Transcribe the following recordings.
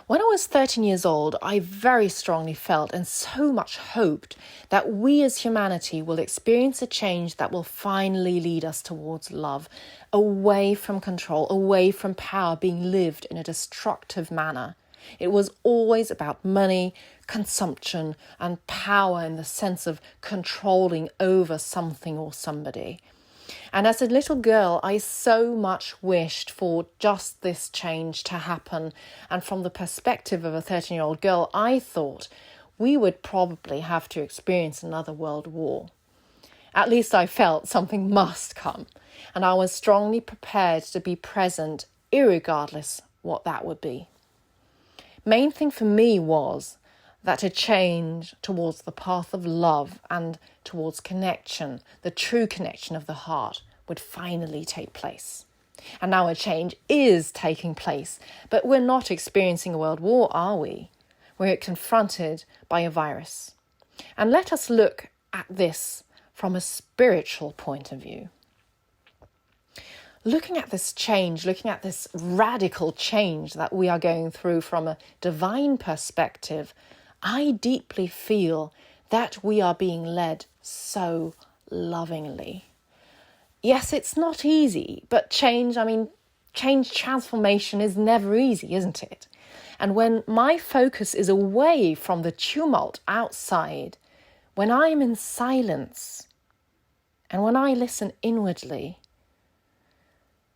When I was 13 years old, I very strongly felt and so much hoped that we as humanity will experience a change that will finally lead us towards love, away from control, away from power being lived in a destructive manner. It was always about money, consumption, and power in the sense of controlling over something or somebody. And as a little girl, I so much wished for just this change to happen. And from the perspective of a 13-year-old girl, I thought we would probably have to experience another world war. At least I felt something must come. And I was strongly prepared to be present, irregardless what that would be. Main thing for me was that a change towards the path of love and towards connection, the true connection of the heart, would finally take place. And now a change is taking place, but we're not experiencing a world war, are we? We're confronted by a virus. And let us look at this from a spiritual point of view. Looking at this change, looking at this radical change that we are going through from a divine perspective, I deeply feel that we are being led so lovingly. Yes, it's not easy, but change, transformation is never easy, isn't it? And when my focus is away from the tumult outside, when I am in silence, and when I listen inwardly,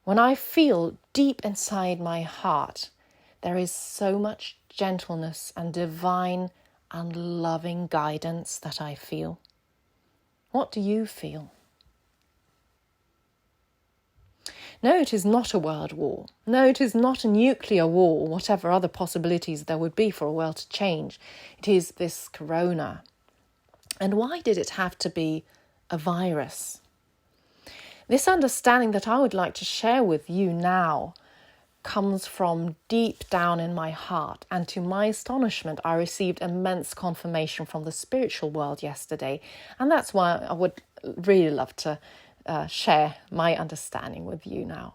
when I feel deep inside my heart, there is so much gentleness and divine and loving guidance that I feel. What do you feel? No, it is not a world war. No, it is not a nuclear war, whatever other possibilities there would be for a world to change. It is this corona. And why did it have to be a virus? This understanding that I would like to share with you now comes from deep down in my heart. And to my astonishment, I received immense confirmation from the spiritual world yesterday. And that's why I would really love to share my understanding with you now.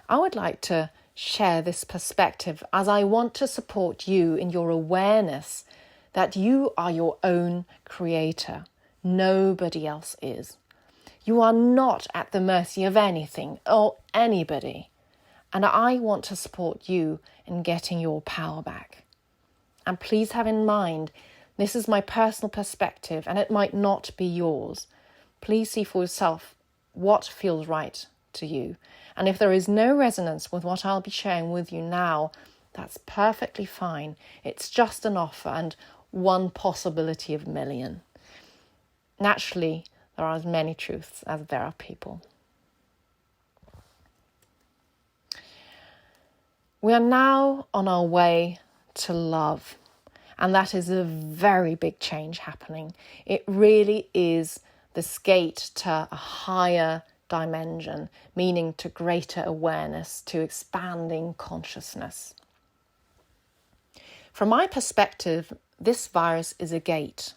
I would like to share this perspective as I want to support you in your awareness that you are your own creator. Nobody else is. You are not at the mercy of anything or anybody. And I want to support you in getting your power back. And please have in mind, this is my personal perspective and it might not be yours. Please see for yourself what feels right to you. And if there is no resonance with what I'll be sharing with you now, that's perfectly fine. It's just an offer and one possibility of a million. Naturally, there are as many truths as there are people. We are now on our way to love, and that is a very big change happening. It really is this gate to a higher dimension, meaning to greater awareness, to expanding consciousness. From my perspective, this virus is a gate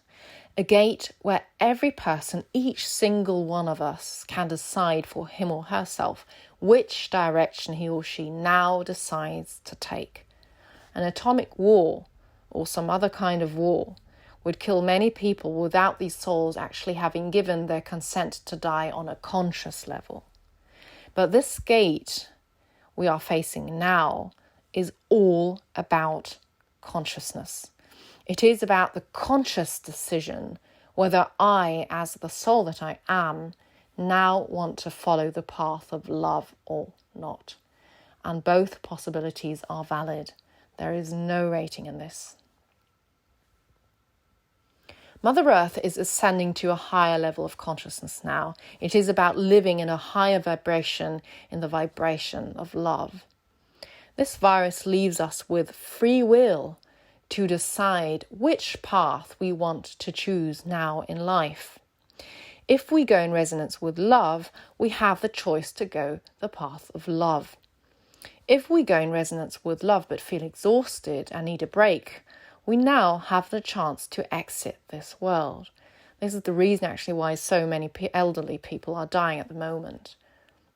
where every person, each single one of us, can decide for him or herself which direction he or she now decides to take. An atomic war or some other kind of war would kill many people without these souls actually having given their consent to die on a conscious level. But this gate we are facing now is all about consciousness. It is about the conscious decision whether I, as the soul that I am, now want to follow the path of love or not. And both possibilities are valid. There is no rating in this. Mother Earth is ascending to a higher level of consciousness now. It is about living in a higher vibration, in the vibration of love. This virus leaves us with free will to decide which path we want to choose now in life. If we go in resonance with love, we have the choice to go the path of love. If we go in resonance with love but feel exhausted and need a break, we now have the chance to exit this world. This is the reason actually why so many elderly people are dying at the moment.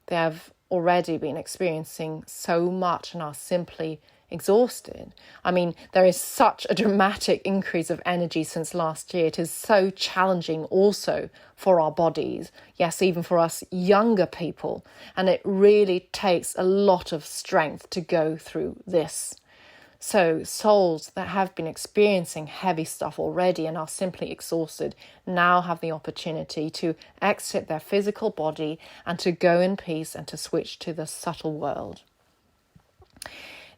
They have already been experiencing so much and are simply exhausted. I mean, there is such a dramatic increase of energy since last year. It is so challenging also for our bodies. Yes, even for us younger people. And it really takes a lot of strength to go through this. So souls that have been experiencing heavy stuff already and are simply exhausted now have the opportunity to exit their physical body and to go in peace and to switch to the subtle world.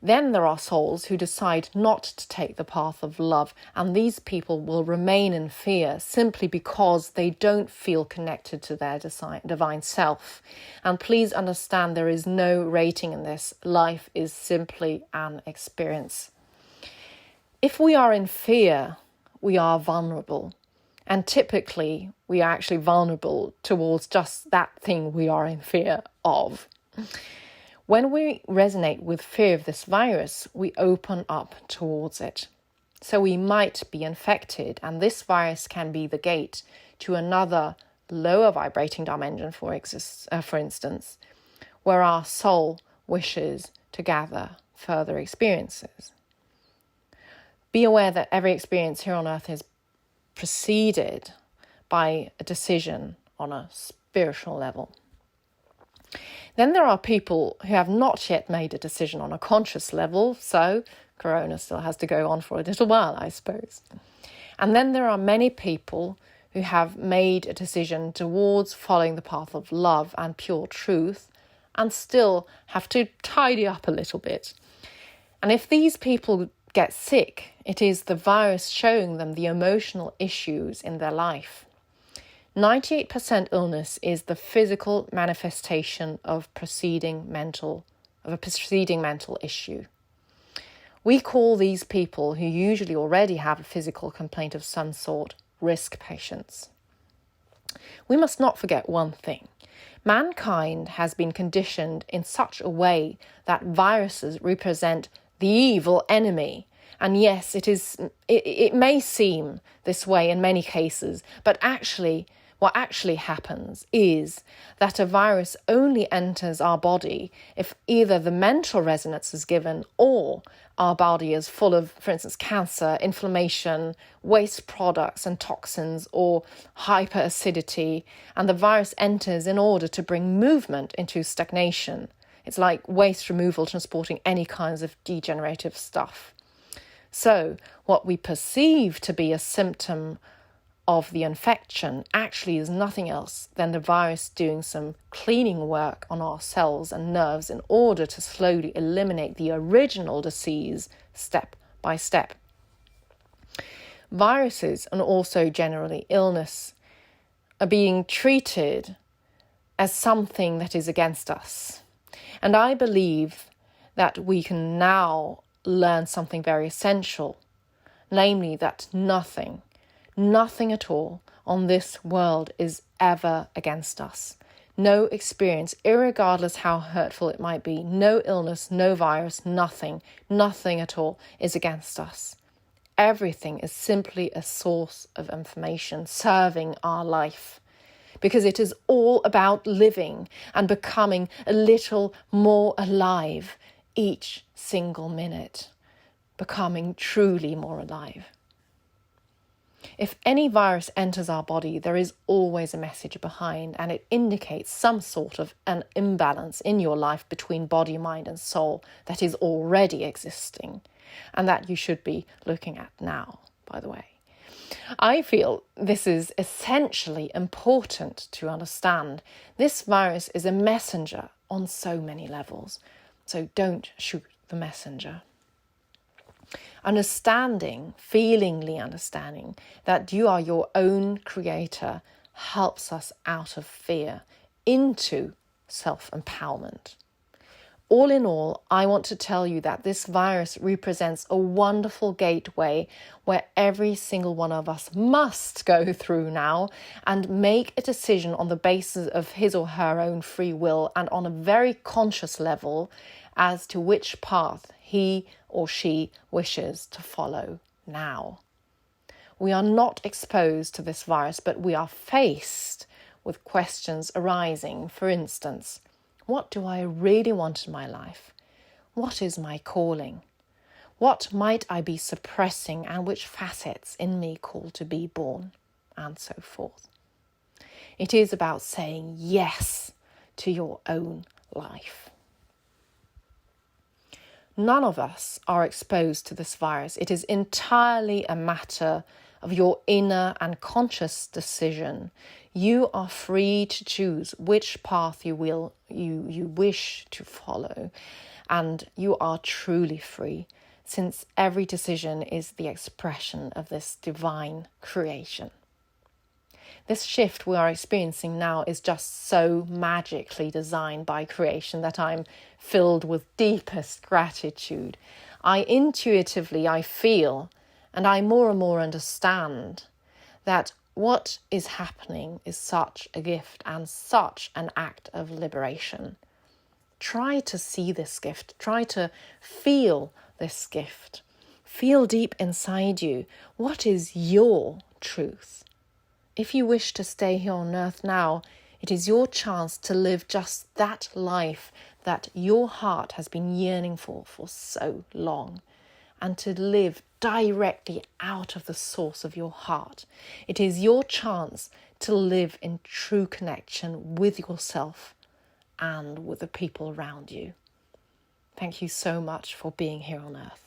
Then there are souls who decide not to take the path of love, and these people will remain in fear simply because they don't feel connected to their divine self. And please understand, there is no rating in this. Life is simply an experience. If we are in fear, we are vulnerable. And typically, we are actually vulnerable towards just that thing we are in fear of. When we resonate with fear of this virus, we open up towards it. So we might be infected, and this virus can be the gate to another lower vibrating dimension, for instance, where our soul wishes to gather further experiences. Be aware that every experience here on earth is preceded by a decision on a spiritual level. Then there are people who have not yet made a decision on a conscious level, so Corona still has to go on for a little while, I suppose. And then there are many people who have made a decision towards following the path of love and pure truth and still have to tidy up a little bit. And if these people get sick, it is the virus showing them the emotional issues in their life. 98% illness is the physical manifestation of a preceding mental issue. We call these people who usually already have a physical complaint of some sort risk patients. We must not forget one thing. Mankind has been conditioned in such a way that viruses represent the evil enemy. And yes, it may seem this way in many cases, but what actually happens is that a virus only enters our body if either the mental resonance is given or our body is full of, for instance, cancer, inflammation, waste products and toxins, or hyperacidity, and the virus enters in order to bring movement into stagnation. It's like waste removal transporting any kinds of degenerative stuff. So what we perceive to be a symptom of the infection actually is nothing else than the virus doing some cleaning work on our cells and nerves in order to slowly eliminate the original disease step by step. Viruses, and also generally illness, are being treated as something that is against us. And I believe that we can now learn something very essential, namely that nothing at all on this world is ever against us. No experience, irregardless how hurtful it might be, no illness, no virus, nothing at all is against us. Everything is simply a source of information serving our life, because it is all about living and becoming a little more alive each single minute, becoming truly more alive. If any virus enters our body, there is always a message behind, and it indicates some sort of an imbalance in your life between body, mind and soul that is already existing, and that you should be looking at now, by the way. I feel this is essentially important to understand. This virus is a messenger on so many levels, so don't shoot the messenger. Feelingly understanding that you are your own creator helps us out of fear into self-empowerment. All in all, I want to tell you that this virus represents a wonderful gateway where every single one of us must go through now and make a decision on the basis of his or her own free will and on a very conscious level as to which path he or she wishes to follow now. We are not exposed to this virus, but we are faced with questions arising. For instance, what do I really want in my life? What is my calling? What might I be suppressing, and which facets in me call to be born, and so forth. It is about saying yes to your own life. None of us are exposed to this virus. It is entirely a matter of your inner and conscious decision. You are free to choose which path you wish to follow, and you are truly free, since every decision is the expression of this divine creation. This shift we are experiencing now is just so magically designed by creation that I'm filled with deepest gratitude. I feel, and I more and more understand that what is happening is such a gift and such an act of liberation. Try to see this gift. Try to feel this gift. Feel deep inside you. What is your truth? If you wish to stay here on earth now, it is your chance to live just that life that your heart has been yearning for so long, and to live directly out of the source of your heart. It is your chance to live in true connection with yourself and with the people around you. Thank you so much for being here on earth.